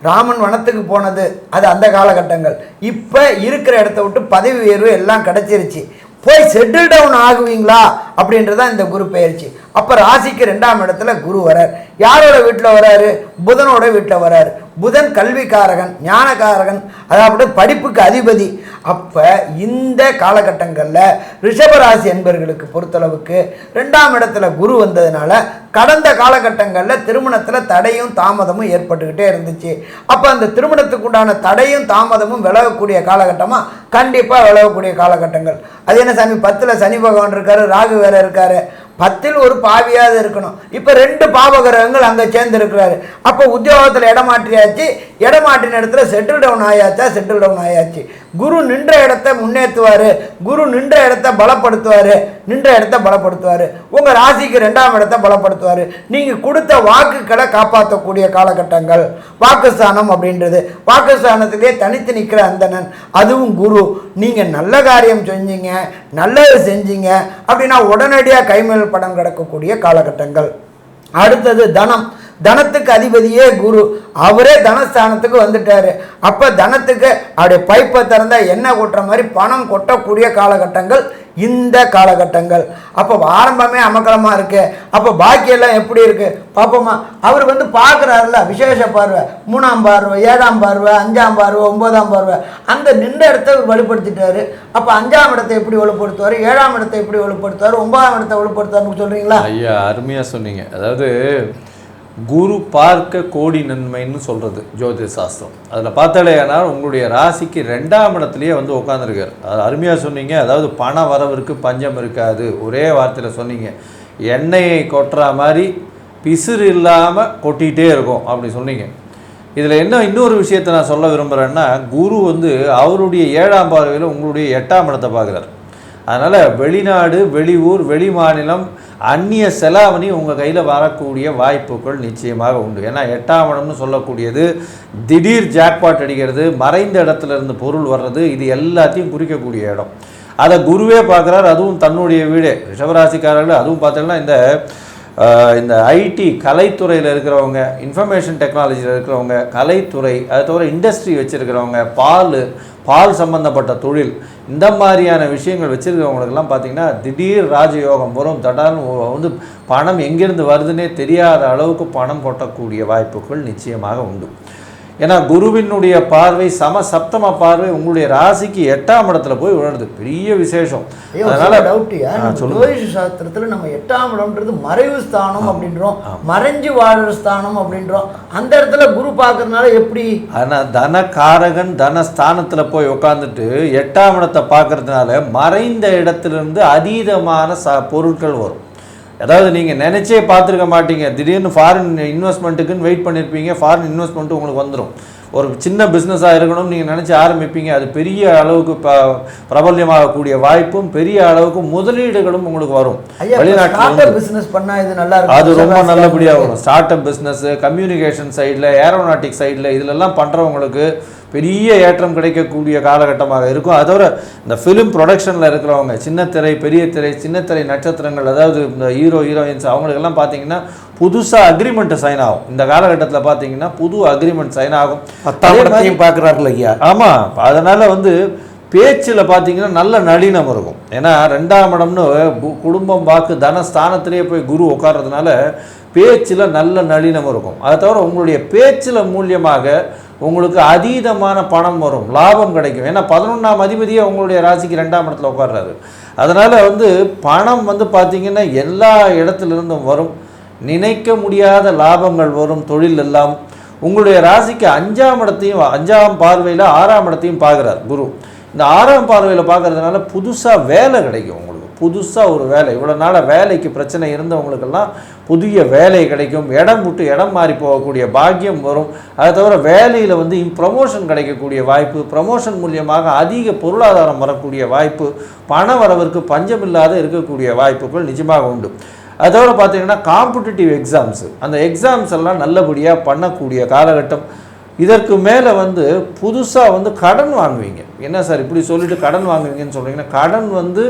ராமன் வனத்துக்கு போனது அது அந்த காலகட்டங்கள். இப்போ இருக்கிற இடத்த விட்டு பதவி உயர்வு எல்லாம் கிடச்சிருச்சு. போய் செட்டில் டவுன் ஆகுவீங்களா அப்படின்றதான் இந்த குரு பெயர்ச்சி. அப்போ ராசிக்கு 2ஆம் இடத்துல குரு வரார். யாரோட வீட்டில் வராரு? புதனோட வீட்டில் வராரு. புதன் கல்விக்காரகன், ஞானக்காரகன், அதாவது படிப்புக்கு அதிபதி. அப்போ இந்த காலகட்டங்களில் ரிஷபராசி என்பவர்களுக்கு பொறுத்தளவுக்கு 2ஆம் இடத்துல குரு வந்ததுனால கடந்த காலகட்டங்களில் திருமணத்தில் தடையும் தாமதமும் ஏற்பட்டுக்கிட்டே இருந்துச்சு. அப்போ அந்த திருமணத்துக்கு உண்டான தடையும் தாமதமும் விலகக்கூடிய காலகட்டமாக கண்டிப்பாக விலகக்கூடிய காலகட்டங்கள். அது என்ன சாமி, 10ல் சனி பகவான் இருக்காரு, ராகு வேற இருக்காரு, 10ல் ஒரு பாவியாவது இருக்கணும். இப்போ 2 பாவகிரகங்கள் அங்கே சேர்ந்து இருக்கிறாரு. அப்போ உத்தியோகத்தில் இடமாற்றியாச்சு. இடமாற்றின இடத்துல செட்டில் டவுன் ஆயாச்சா? செட்டில் டவுன் ஆயாச்சு. குரு நின்ற இடத்த முன்னேற்றுவார். குரு நின்ற இடத்த பலப்படுத்துவார். நின்ற இடத்த பலப்படுத்துவார். உங்கள் ராசிக்கு 2ஆம் இடத்த பலப்படுத்துவார். நீங்கள் கொடுத்த வாக்குகளை காப்பாற்றக்கூடிய காலகட்டங்கள். வாக்குஸ்தானம் அப்படின்றது வாக்குஸ்தானத்திலே தனித்து நிற்கிற அந்தணன், அதுவும் குரு. நீங்கள் நல்ல காரியம் செஞ்சீங்க, நல்லது செஞ்சீங்க அப்படின்னா உடனடியாக கைமேல் படம் கிடக்கக்கூடிய காலகட்டங்கள். அடுத்தது தனம். தனத்துக்கு அதிபதியே குரு. அவரே தனஸ்தானத்துக்கு வந்துட்டாரு. அப்போ தனத்துக்கு அப்படியே பைப்பை திறந்தால் எண்ணெய் கொட்டுற மாதிரி பணம் கொட்டக்கூடிய காலகட்டங்கள் இந்த காலகட்டங்கள். அப்போ ஆரம்பமே அமக்கலமாக இருக்கு. அப்போ பாக்கியெல்லாம் எப்படி இருக்கு பார்ப்போமா? அவர் வந்து பார்க்குறாருல, விசேஷ பார்வை, 3ஆம் பார்வை, 7ஆம் பார்வை, 5ஆம் பார்வை, 9ஆம் பார்வை, அந்த நின்ற இடத்தை வலுப்படுத்திட்டாரு. அப்போ 5ஆம் இடத்தை எப்படி வலுப்படுத்துவார்? 7ஆம் இடத்தை எப்படி வலுப்படுத்துவார்? 9ஆம் இடத்தை வலுப்படுத்துவார்னு சொல்றீங்களா? ஐயா, அருமையாக சொன்னீங்க. அதாவது குரு பார்க்க கோடி நன்மைன்னு சொல்கிறது ஜோதிட சாஸ்திரம். அதில் பார்த்தாலேனால் உங்களுடைய ராசிக்கு 2ஆம் இடத்துலையே வந்து உட்காந்துருக்கார். அது அருமையாக சொன்னீங்க. அதாவது பண வரவிற்கு பஞ்சம் இருக்காது. ஒரே வார்த்தையில் சொன்னீங்க. எண்ணெயை கொட்டுற மாதிரி பிசுறு இல்லாமல் கொட்டிகிட்டே இருக்கும் அப்படி சொன்னீங்க. இதில் என்ன இன்னொரு விஷயத்தை நான் சொல்ல விரும்புகிறேன்னா, குரு வந்து அவருடைய 7ஆம் பார்வையில் உங்களுடைய 8ஆம் இடத்தை பார்க்குறார். அதனால் வெளிநாடு, வெளியூர், வெளி மாநிலம், அந்நிய செலாவணி உங்கள் கையில் வரக்கூடிய வாய்ப்புகள் நிச்சயமாக உண்டு. ஏன்னா 8ஆம் இடம்னு சொல்லக்கூடியது திடீர் ஜாக்பாட் அடிக்கிறது, மறைந்த இடத்துல இருந்து பொருள் வர்றது, இது எல்லாத்தையும் குறிக்கக்கூடிய இடம். அதை குருவே பார்க்குறார். அதுவும் தன்னுடைய வீடே. ரிஷபராசிக்காரர்கள் அதுவும் பார்த்தீங்கன்னா இந்த ஐடி கலைத்துறையில் இருக்கிறவங்க, இன்ஃபர்மேஷன் டெக்னாலஜியில் இருக்கிறவங்க, கலைத்துறை, அது தவிர இண்டஸ்ட்ரி வச்சுருக்கிறவங்க, பால் சம்பந்தப்பட்ட தொழில், இந்த மாதிரியான விஷயங்கள் வச்சுருக்கிறவங்களுக்கெல்லாம் பார்த்திங்கன்னா திடீர் ராஜயோகம் வரும். தடான்னு வந்து பணம் எங்கேருந்து வருதுன்னே தெரியாத அளவுக்கு பணம் கொட்டக்கூடிய வாய்ப்புகள் நிச்சயமாக உண்டு. ஏன்னா குருவினுடைய பார்வை சப்தம பார்வை உங்களுடைய ராசிக்கு 8ஆம் இடத்துல போய் விழுது. பெரிய விசேஷம். அதனால ஜோதிஷ சாஸ்திரத்தில் நம்ம 8ஆம் இடம்ன்றது மறைவு ஸ்தானம் அப்படின்றோம், மறைஞ்சு வாழ்ற ஸ்தானம் அப்படின்றோம். அந்த இடத்துல குரு பார்க்கறதுனால எப்படி? ஆனால் தனகாரகன் தனஸ்தானத்தில் போய் உட்காந்துட்டு 8ஆம் இடத்தை பார்க்கறதுனால மறைந்த இடத்துலேருந்து அதீதமான பொருட்கள் வரும். அதாவது நீங்கள் நினச்சே பார்த்துருக்க மாட்டீங்க. திடீர்னு ஃபாரின் இன்வெஸ்ட்மெண்ட்டுக்குன்னு வெயிட் பண்ணியிருப்பீங்க. ஃபாரின் இன்வெஸ்ட்மெண்ட்டு உங்களுக்கு வந்துடும். ஒரு சின்ன பிஸ்னஸாக இருக்கணும்னு நீங்கள் நினச்சி ஆரம்பிப்பீங்க. அது பெரிய அளவுக்கு பிரபல்யமாகக்கூடிய வாய்ப்பும் பெரிய அளவுக்கு முதலீடுகளும் உங்களுக்கு வரும். வெளிநாட்டில் பிஸ்னஸ் பண்ணால் இது நல்லா இருக்கும். அது ரொம்ப நல்லபடியாக வரும். ஸ்டார்ட் அப் பிஸ்னஸ், கம்யூனிகேஷன் சைடில், ஏரோநாட்டிக் சைடில், இதிலெல்லாம் பண்ணுறவங்களுக்கு பெரிய ஏற்றம் கிடைக்கக்கூடிய காலகட்டமாக இருக்கும். அதோட இந்த ஃபிலிம் ப்ரொடக்ஷனில் இருக்கிறவங்க, சின்னத்திரை, பெரிய திரை, சின்னத்திரை நட்சத்திரங்கள், அதாவது இந்த ஹீரோயின்ஸ் அவங்களுக்கெல்லாம் பார்த்தீங்கன்னா புதுசாக அக்ரிமெண்ட் சைன் ஆகும். இந்த காலகட்டத்தில் பார்த்தீங்கன்னா புது அக்ரிமெண்ட் சைன் ஆகும். 10ஆம் இடத்தையும் பார்க்குறாருல ஐயா. ஆமாம், அதனால் வந்து பேச்சில் பார்த்தீங்கன்னா நல்ல நளினம் இருக்கும். ஏன்னா 2ஆம் இடம்னு குடும்பம், வாக்கு, தனஸ்தானத்திலேயே போய் குரு உட்கார்றதுனால பேச்சில் நல்ல நளினம் இருக்கும். அதை தவிர உங்களுடைய பேச்சில் மூலியமாக உங்களுக்கு அதீதமான பணம் வரும், லாபம் கிடைக்கும். ஏன்னா 11ஆம் அதிபதியே உங்களுடைய ராசிக்கு 2ஆம் இடத்துல உட்கார்றாரு. அதனால் வந்து பணம் வந்து பார்த்திங்கன்னா எல்லா இடத்துலேருந்தும் வரும், நினைக்க முடியாத லாபங்கள் வரும். தொழில் எல்லாம் உங்களுடைய ராசிக்கு 5ஆம் இடத்தையும் 5ஆம் பார்வையில் 6ஆம் இடத்தையும் பார்க்குறார் குரு. இந்த 6ஆம் பார்வையில் பார்க்குறதுனால புதுசாக வேலை கிடைக்கும். உங்களுக்கு புதுசாக ஒரு வேலை, இவ்வளோ நாளாக வேலைக்கு பிரச்சனை இருந்தவங்களுக்கெல்லாம் புதிய வேலை கிடைக்கும். இடம் விட்டு இடம் மாறி போகக்கூடிய பாக்கியம் வரும். அதை தவிர வேலையில் வந்து ப்ரமோஷன் கிடைக்கக்கூடிய வாய்ப்பு, ப்ரமோஷன் மூலியமாக அதிக பொருளாதாரம் வரக்கூடிய வாய்ப்பு, பண வரவிற்கு பஞ்சமில்லாத இருக்கக்கூடிய வாய்ப்புகள் நிஜமாக உண்டு. அதோட பார்த்தீங்கன்னா காம்படிட்டிவ் எக்ஸாம்ஸு, அந்த எக்ஸாம்ஸ் எல்லாம் நல்லபடியாக பண்ணக்கூடிய காலகட்டம். இதற்கு மேலே வந்து புதுசாக வந்து கடன் வாங்குவீங்க. என்ன சார் இப்படி சொல்லிட்டு கடன் வாங்குவீங்கன்னு சொல்கிறீங்கன்னா, கடன் வந்து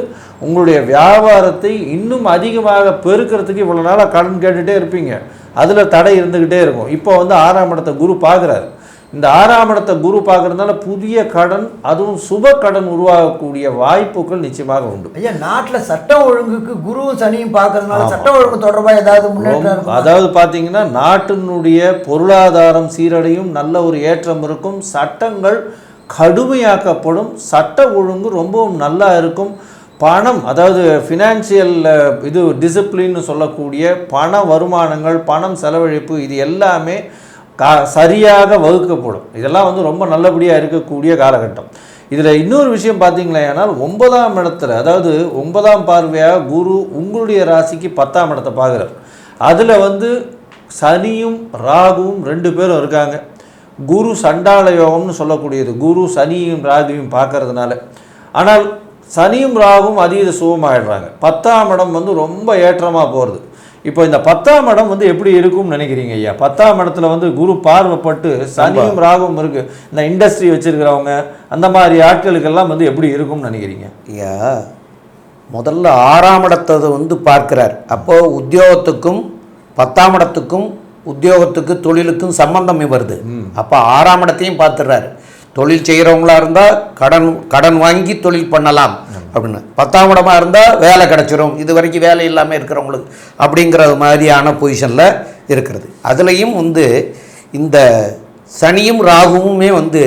உங்களுடைய வியாபாரத்தை இன்னும் அதிகமாக பெருக்கிறதுக்கு இவ்வளோ நாளாக கடன் கேட்டுகிட்டே இருப்பீங்க, அதில் தடை இருந்துக்கிட்டே இருக்கும். இப்போ வந்து 6ஆம் இடத்தை குரு பார்க்குறாரு. இந்த 6ஆம் இடத்தை குரு பார்க்கறதுனால புதிய கடன், அதுவும் சுப கடன் உருவாகக்கூடிய வாய்ப்புகள் நிச்சயமாக உண்டு. ஐயா, நாட்டில் சட்டம் ஒழுங்குக்கு குருவும் சனியும் பார்க்கறதுனால சட்டம் ஒழுங்கு தொடர்பாக ஏதாவது முன்னேற்றம்? அதாவது பார்த்தீங்கன்னா நாட்டினுடைய பொருளாதாரம் சீரடையும், நல்ல ஒரு ஏற்றம் இருக்கும், சட்டங்கள் கடுமையாக்கப்படும், சட்ட ஒழுங்கு ரொம்பவும் நல்லா இருக்கும். பணம், அதாவது ஃபினான்ஷியல் இது டிசிப்ளின்னு சொல்லக்கூடிய பண வருமானங்கள், பணம் செலவழிப்பு, இது எல்லாமே சரியாக வகுக்கப்படும். இதெல்லாம் வந்து ரொம்ப நல்லபடியாக இருக்கக்கூடிய காலகட்டம். இதில் இன்னொரு விஷயம் பார்த்தீங்களா, ஏன்னால் 9ஆம் இடத்துல, அதாவது 9ஆம் பார்வையாக குரு உங்களுடைய ராசிக்கு 10ஆம் இடத்தை பார்க்குறார். அதில் வந்து சனியும் ராகுவும் 2 பேரும் இருக்காங்க. குரு சண்டாள யோகம்னு சொல்லக்கூடியது, குரு சனியும் ராகுவையும் பார்க்கறதுனால. ஆனால் சனியும் ராகுவும் அதீத சுகமாகிடுறாங்க. 10ஆம் இடம் வந்து ரொம்ப ஏற்றமாக போகிறது. இப்போ இந்த 10ஆம் இடம் வந்து எப்படி இருக்கும்னு நினைக்கிறீங்க ஐயா? 10ஆம் இடத்துல வந்து குரு பார்வைப்பட்டு சனியும் ராகுவும் இருக்கு, இந்த இண்டஸ்ட்ரி வச்சிருக்கிறவங்க அந்த மாதிரி ஆட்களுக்கெல்லாம் வந்து எப்படி இருக்கும்னு நினைக்கிறீங்க ஐயா? முதல்ல 6ஆம் இடத்தை வந்து பார்க்கிறார். அப்போது உத்தியோகத்துக்கும் 10ஆம் இடத்துக்கும், உத்தியோகத்துக்கு தொழிலுக்கும் சம்பந்தம் வருது. அப்போ 6ஆம் இடத்தையும் பார்த்துடுறாரு. தொழில் செய்கிறவங்களா இருந்தால் கடன் வாங்கி தொழில் பண்ணலாம் அப்படின்னு, 10ஆம் இடமா இருந்தால் வேலை கிடச்சிரும், இது வரைக்கும் வேலை இல்லாமல் இருக்கிறவங்களுக்கு அப்படிங்கிற மாதிரியான பொசிஷனில் இருக்கிறது. அதுலேயும் வந்து இந்த சனியும் ராகுவுமே வந்து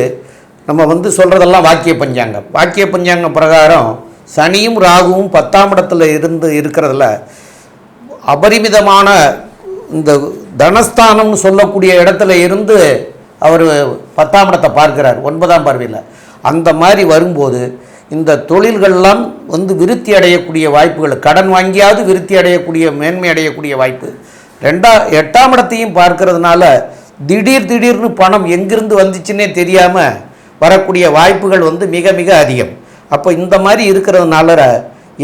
நம்ம வந்து சொல்கிறதெல்லாம் வாக்கிய பஞ்சாங்க பிரகாரம் சனியும் ராகுவும் 10ஆம் இடத்துல இருக்கிறதுல அபரிமிதமான இந்த தனஸ்தானம்னு சொல்லக்கூடிய இடத்துல இருந்து அவர் 10ஆம் இடத்தை பார்க்கிறார் 9ஆம் பார்வையில். அந்த மாதிரி வரும்போது இந்த தொழில்கள்லாம் வந்து விருத்தி அடையக்கூடிய வாய்ப்புகள், கடன் வாங்கியாவது விருத்தி அடையக்கூடிய, மேன்மை அடையக்கூடிய வாய்ப்பு. 8ஆம் இடத்தையும் பார்க்கறதுனால திடீர்னு பணம் எங்கிருந்து வந்துச்சுன்னே தெரியாமல் வரக்கூடிய வாய்ப்புகள் வந்து மிக மிக அதிகம். அப்போ இந்த மாதிரி இருக்கிறதுனால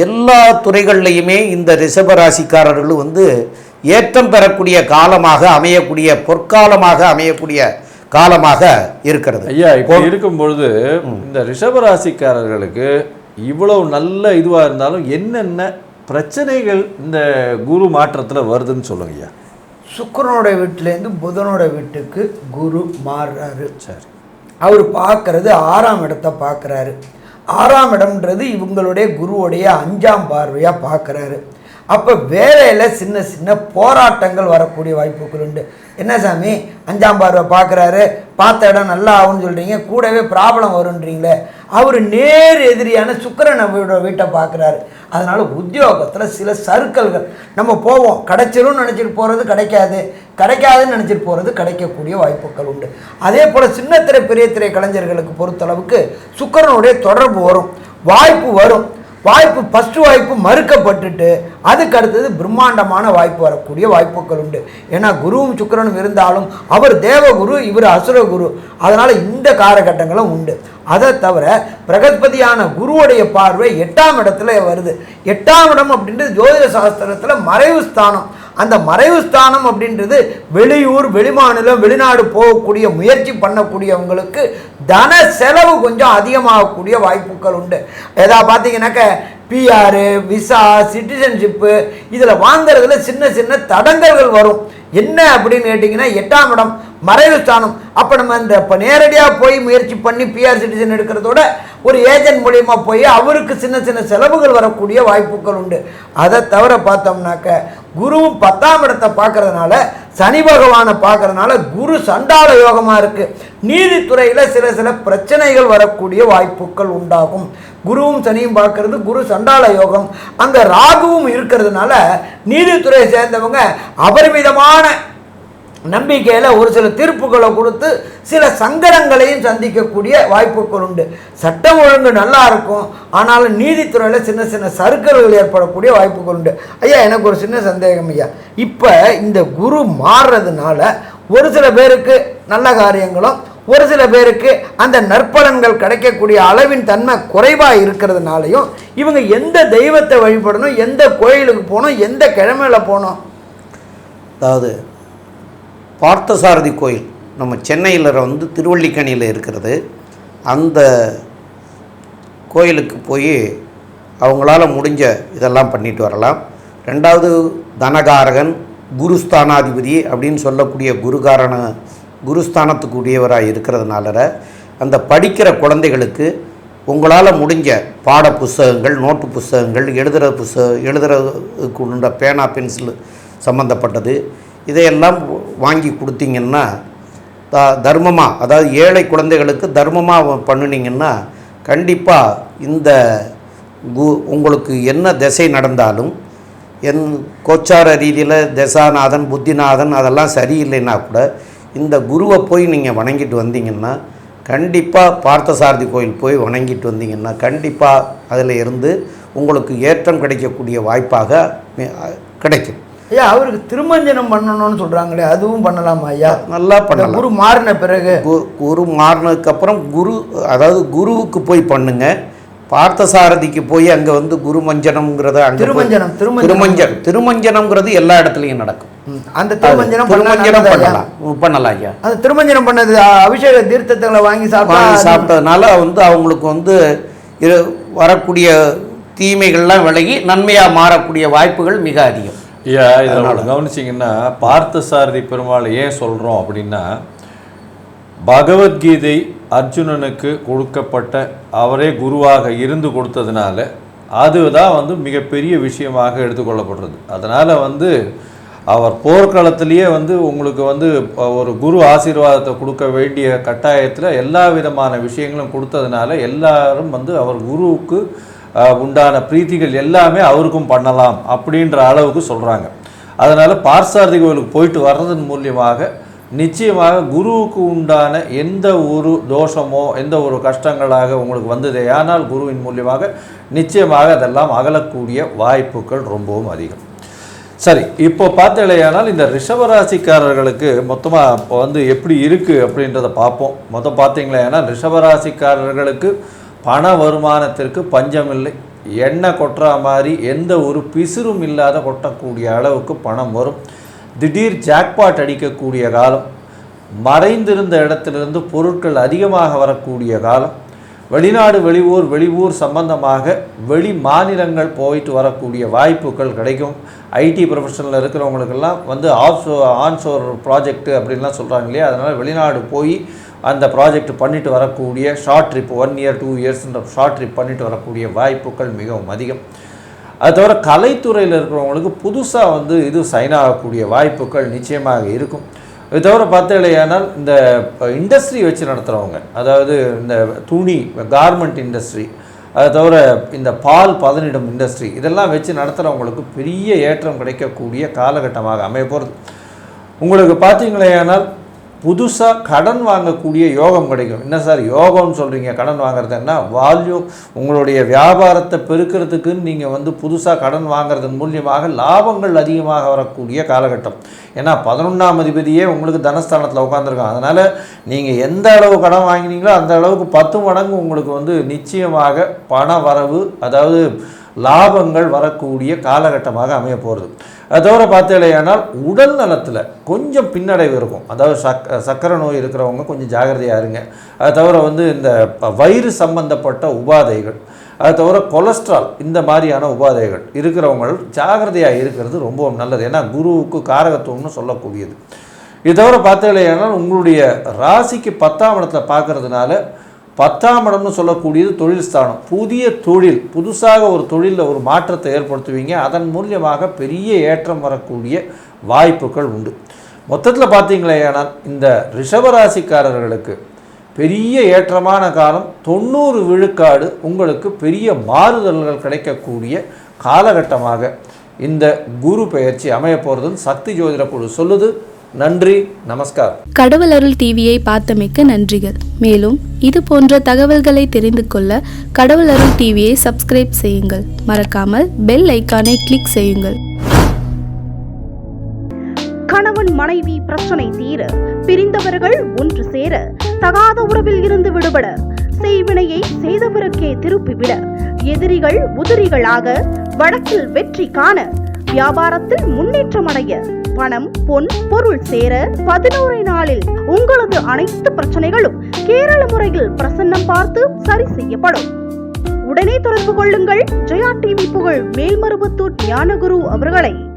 எல்லா துறைகள்லையுமே இந்த ரிஷபராசிக்காரர்கள் வந்து ஏற்றம் பெறக்கூடிய காலமாக அமையக்கூடிய, பொற்காலமாக அமையக்கூடிய காலமாக இருக்கிறது. ஐயா, இப்போ இருக்கும் பொழுது இந்த ரிஷபராசிக்காரர்களுக்கு இவ்வளவு நல்ல இதுவாக இருந்தாலும் என்னென்ன பிரச்சனைகள் இந்த குரு மாற்றத்தில் வருதுன்னு சொல்லுங்க ஐயா. சுக்கிரனோட வீட்டிலேருந்து புதனோட வீட்டுக்கு குரு மாறுறாரு. சரி, அவர் பார்க்கறது 6ஆம் இடத்தை பார்க்குறாரு. 6ஆம் இடம்ன்றது இவங்களுடைய குருவுடைய 5ஆம் பார்வையாக பார்க்குறாரு. அப்போ வேலையில் சின்ன சின்ன போராட்டங்கள் வரக்கூடிய வாய்ப்புகள் உண்டு. என்ன சாமி 5ஆம் பார்வை பார்க்குறாரு, பார்த்த இடம் நல்லா ஆகும்னு சொல்கிறீங்க, கூடவே ப்ராப்ளம் வருன்றீங்களே. அவர் நேர் எதிரியான சுக்கிரன் வீட்டை பார்க்குறாரு. அதனால் உத்தியோகத்தில் சில சர்க்கிள்கள் நம்ம போவோம், கிடைச்சிரும்னு நினச்சிட்டு போகிறது கிடைக்காதுன்னு நினச்சிட்டு போகிறது கிடைக்கக்கூடிய வாய்ப்புகள் உண்டு. அதே போல் சின்னத்திரை பெரிய திரை கலைஞர்களுக்கு பொறுத்தளவுக்கு சுக்கிரனுடைய தொடர்பு வரும், வாய்ப்பு வரும். ஃபஸ்ட்டு வாய்ப்பு மறுக்கப்பட்டுட்டு அதுக்கு அடுத்தது பிரம்மாண்டமான வாய்ப்பு வரக்கூடிய வாய்ப்புகள் உண்டு. ஏன்னா குருவும் சுக்கிரனும் இருந்தாலும் அவர் தேவகுரு, இவர் அசுரகுரு. அதனால் இந்த காலகட்டங்களும் உண்டு. அதை தவிர பிரகஸ்பதியான குருவுடைய பார்வை 8ஆம் இடத்துல வருது. 8ஆம் இடம் அப்படின்றது ஜோதிட சாஸ்திரத்தில் மறைவு ஸ்தானம். அந்த மறைவு ஸ்தானம் அப்படின்றது வெளியூர் வெளிமாநிலம் வெளிநாடு போகக்கூடிய முயற்சி பண்ணக்கூடியவங்களுக்கு தன செலவு கொஞ்சம் அதிகமாகக்கூடிய வாய்ப்புகள் உண்டு. ஏதாவது பார்த்தீங்கன்னாக்க பிஆர், விசா, சிட்டிசன்ஷிப்பு இதில் வாங்கிறதுல சின்ன சின்ன தடங்கல்கள் வரும். என்ன அப்படின்னு கேட்டிங்கன்னா 8ஆம் இடம் மறைவு ஸ்தானம். அப்போ நம்ம இப்போ நேரடியாக போய் முயற்சி பண்ணி பிஆர் சிட்டிசன் எடுக்கிறதோட ஒரு ஏஜென்ட் மூலிமா போய் அவருக்கு சின்ன சின்ன செலவுகள் வரக்கூடிய வாய்ப்புகள் உண்டு. அதை தவிர பார்த்தோம்னாக்க குருவும் 10ஆம் இடத்தை பார்க்கறதுனால சனி பகவானை பார்க்கறதுனால குரு சண்டால யோகமாக இருக்குது. நீதித்துறையில் சில பிரச்சனைகள் வரக்கூடிய வாய்ப்புகள் உண்டாகும். குருவும் சனியும் பார்க்கறது குரு சண்டால யோகம். அங்கே ராகுவும் இருக்கிறதுனால நீதித்துறையை சேர்ந்தவங்க அபரிமிதமான நம்பிக்கையில் ஒரு சில தீர்ப்புகளை கொடுத்து சில சங்கடங்களையும் சந்திக்கக்கூடிய வாய்ப்புகள் உண்டு. சட்டம் ஒழுங்கு நல்லா இருக்கும், ஆனாலும் நீதித்துறையில் சின்ன சின்ன சறுக்கல்கள் ஏற்படக்கூடிய வாய்ப்புகள் உண்டு. ஐயா, எனக்கு ஒரு சின்ன சந்தேகம் ஐயா. இப்போ இந்த குரு மாறுறதுனால ஒரு சில பேருக்கு நல்ல காரியங்களும் ஒரு சில பேருக்கு அந்த நற்பலன்கள் கிடைக்கக்கூடிய அளவின் தன்மை குறைவாக இருக்கிறதுனாலையும் இவங்க எந்த தெய்வத்தை வழிபடணும், எந்த கோயிலுக்கு போகணும், எந்த கிழமையில் போகணும்? அதாவது பார்த்தசாரதி கோயில் நம்ம சென்னையில் வந்து திருவல்லிக்கணியில் இருக்கிறது. அந்த கோயிலுக்கு போய் அவங்களால முடிஞ்ச இதெல்லாம் பண்ணிட்டு வரலாம். ரெண்டாவது தனகாரகன் குருஸ்தானாதிபதி அப்படின்னு சொல்லக்கூடிய குருஸ்தானத்துக்கு உரியவராக இருக்கிறதுனால அந்த படிக்கிற குழந்தைகளுக்கு உங்களால் முடிஞ்ச பாட புஸ்தகங்கள், நோட்டு புஸ்தகங்கள், எழுதுறதுக்கு உள்ள பேனா, பென்சில் சம்மந்தப்பட்டது இதையெல்லாம் வாங்கி கொடுத்தீங்கன்னா தர்மமாக, அதாவது ஏழை குழந்தைகளுக்கு தர்மமாக பண்ணினீங்கன்னா கண்டிப்பாக இந்த உங்களுக்கு என்ன திசை நடந்தாலும் கோச்சார ரீதியில் தசாநாதன், புத்திநாதன் அதெல்லாம் சரியில்லைன்னா கூட இந்த குருவை போய் நீங்கள் வணங்கிட்டு வந்தீங்கன்னா கண்டிப்பாக பார்த்தசாரதி கோயில் போய் வணங்கிட்டு வந்தீங்கன்னா கண்டிப்பாக அதில் இருந்து உங்களுக்கு ஏற்றம் கிடைக்கக்கூடிய வாய்ப்பாக கிடைக்கும். ஐயா, அவருக்கு திருமஞ்சனம் பண்ணணும்னு சொல்கிறாங்களே, அதுவும் பண்ணலாமா ஐயா? நல்லா பண்ணலாம். குரு மாறின பிறகு குரு மாறினதுக்கப்புறம் அதாவது குருவுக்கு போய் பண்ணுங்க. பார்த்தசாரதிக்கு போய் அங்கே வந்து குரு மஞ்சனம்ங்கிறத திருமஞ்சனம்ங்கிறது எல்லா இடத்துலையும் நடக்கும். அந்த திருமஞ்சனம் பண்ணலாம் ஐயா. அந்த திருமஞ்சனம் பண்ணது அபிஷேக தீர்த்தங்களை வாங்கி சாப்பிட்டதுனால வந்து அவங்களுக்கு வந்து வரக்கூடிய தீமைகள்லாம் விலகி நன்மையாக மாறக்கூடிய வாய்ப்புகள் மிக அதிகம். ஐயா, இதில் கவனிச்சிங்கன்னா பார்த்தசாரதி பெருமாள் ஏன் சொல்கிறோம் அப்படின்னா, பகவத்கீதை அர்ஜுனனுக்கு கொடுக்கப்பட்ட அவரே குருவாக இருந்து கொடுத்ததுனால அதுதான் வந்து மிகப்பெரிய விஷயமாக எடுத்துக்கொள்ளப்படுறது. அதனால் வந்து அவர் போர்க்களத்திலேயே வந்து உங்களுக்கு வந்து ஒரு குரு ஆசீர்வாதத்தை கொடுக்க வேண்டிய கட்டாயத்தில் எல்லா விதமான விஷயங்களும் கொடுத்ததுனால எல்லாரும் வந்து அவர் குருவுக்கு உண்டான பிரீத்திகள் எல்லாமே அவருக்கும் பண்ணலாம் அப்படின்ற அளவுக்கு சொல்கிறாங்க. அதனால் பார்த்தசாரதி கோயிலுக்கு போயிட்டு வர்றதன் மூலியமாக நிச்சயமாக குருவுக்கு உண்டான எந்த ஒரு தோஷமோ எந்த ஒரு கஷ்டங்களாக உங்களுக்கு வந்ததே ஆனால் குருவின் மூலியமாக நிச்சயமாக அதெல்லாம் அகலக்கூடிய வாய்ப்புகள் ரொம்பவும் அதிகம். சரி, இப்போ பார்த்தலையானால் இந்த ரிஷபராசிக்காரர்களுக்கு மொத்தமாக இப்போ வந்து எப்படி இருக்குது அப்படின்றத பார்ப்போம். மொத்தம் பார்த்தீங்களா, ரிஷபராசிக்காரர்களுக்கு பண வருமானத்திற்கு பஞ்சமில்லை. எண்ணெய் கொட்டுற மாதிரி எந்த ஒரு பிசுறும் இல்லாத கொட்டக்கூடிய அளவுக்கு பணம் வரும். திடீர் ஜாக்பாட் அடிக்கக்கூடிய காலம். மறைந்திருந்த இடத்திலிருந்து பொருட்கள் அதிகமாக வரக்கூடிய காலம். வெளிநாடு வெளியூர் சம்பந்தமாக வெளி மாநிலங்கள் போயிட்டு வரக்கூடிய வாய்ப்புகள் கிடைக்கும். ஐடி ப்ரொஃபஷனில் இருக்கிறவங்களுக்கெல்லாம் வந்து ஆன்ஷோர் ப்ராஜெக்ட் அப்படின்லாம் சொல்கிறாங்க இல்லையா, அதனால் வெளிநாடு போய் அந்த ப்ராஜெக்ட் பண்ணிட்டு வரக்கூடிய ஷார்ட் ட்ரிப் 1 year 2 yearsன்ற ஷார்ட் ட்ரிப் பண்ணிட்டு வரக்கூடிய வாய்ப்புகள் மிகவும் அதிகம். அது தவிர கலைத்துறையில் இருக்கிறவங்களுக்கு புதுசாக வந்து இது சைன் ஆகக்கூடிய வாய்ப்புகள் நிச்சயமாக இருக்கும். இது தவிர பார்த்தீங்களேனால் இந்த இண்டஸ்ட்ரி வச்சு நடத்துகிறவங்க, அதாவது இந்த துணி கார்மெண்ட் இண்டஸ்ட்ரி, அது தவிர இந்த பால் பதனிடும் இண்டஸ்ட்ரி இதெல்லாம் வச்சு நடத்துகிறவங்களுக்கு பெரிய ஏற்றம் கிடைக்கக்கூடிய காலகட்டமாக அமைய போகிறது. உங்களுக்கு பார்த்தீங்களேனால் புதுசாக கடன் வாங்கக்கூடிய யோகம் கிடைக்கும். என்ன சார் யோகம்னு சொல்கிறீங்க, கடன் வாங்குறதுன்னா வால்யூம் உங்களுடைய வியாபாரத்தை பெருக்கிறதுக்குன்னு நீங்கள் வந்து புதுசாக கடன் வாங்குறதன் மூலியமாக லாபங்கள் அதிகமாக வரக்கூடிய காலகட்டம். ஏன்னா 11ஆம் அதிபதியே உங்களுக்கு தனஸ்தானத்தில் உட்காந்துருக்காங்க. அதனால் நீங்கள் எந்த அளவு கடன் வாங்கினீங்களோ அந்த அளவுக்கு 10 மடங்கு உங்களுக்கு வந்து நிச்சயமாக பண வரவு, அதாவது லாபங்கள் வரக்கூடிய காலகட்டமாக அமைய போகிறது. அது தவிர பார்த்தீங்களேனால் உடல் நலத்தில் கொஞ்சம் பின்னடைவு இருக்கும். அதாவது சக்கரை நோய் இருக்கிறவங்க கொஞ்சம் ஜாகிரதையாக இருங்க. அது தவிர இந்த வயிறு சம்பந்தப்பட்ட உபாதைகள், அது தவிர கொலஸ்ட்ரால், இந்த மாதிரியான உபாதைகள் இருக்கிறவங்க ஜாகிரதையாக இருக்கிறது ரொம்பவும் நல்லது. ஏன்னா குருவுக்கு காரகத்துவம்னு சொல்லக்கூடியது. இது தவிர பார்த்தீங்களேனால் உங்களுடைய ராசிக்கு 10ஆம் இடத்துல பார்க்கறதுனால 10ஆம் இடம்னு சொல்லக்கூடியது தொழில் ஸ்தானம். புதிய தொழில், புதுசாக ஒரு தொழிலில் ஒரு மாற்றத்தை ஏற்படுத்துவீங்க. அதன் மூலியமாக பெரிய ஏற்றம் வரக்கூடிய வாய்ப்புகள் உண்டு. மொத்தத்தில் பார்த்தீங்களேனால் இந்த ரிஷபராசிக்காரர்களுக்கு பெரிய ஏற்றமான காலம். 90 விழுக்காடு உங்களுக்கு பெரிய மாறுதல்கள் கிடைக்கக்கூடிய காலகட்டமாக இந்த குரு பெயர்ச்சி அமைய போகிறதுன்னு சக்தி ஜோதிட குழு சொல்லுது. நன்றி, நமஸ்காரம். கடவுள் அருள் டிவியை பார்த்தமைக்கு நன்றிகள். மேலும் இது போன்ற தகவல்களை தெரிந்து கொள்ள கடவுள் அருள் டிவியை சப்ஸ்கிரைப் செய்யுங்கள். மறக்காமல் பெல் ஐக்கானை கிளிக் செய்யுங்கள். கணவன் மனைவி பிரச்சனை தீர, பிரிந்தவர்கள் ஒன்று சேர, தகாத உறவில் இருந்து விடுபட, செய்வினையை செய்தவருக்கே திருப்பிவிட, எதிரிகள் உதிரிகளாக, வழக்கில் வெற்றி காண, வியாபாரத்தில் முன்னேற்றம் அடைய, பணம் பொன் பொருள் சேர 11 நாளில் உங்களது அனைத்து பிரச்சனைகளும் கேரள முறையில் பிரசன்னம் பார்த்து சரி செய்யப்படும். உடனே தொடர்பு கொள்ளுங்கள். ஜெயா டிவி புகழ் மேல்மருவத்தூர் ஞானகுரு அவர்களை.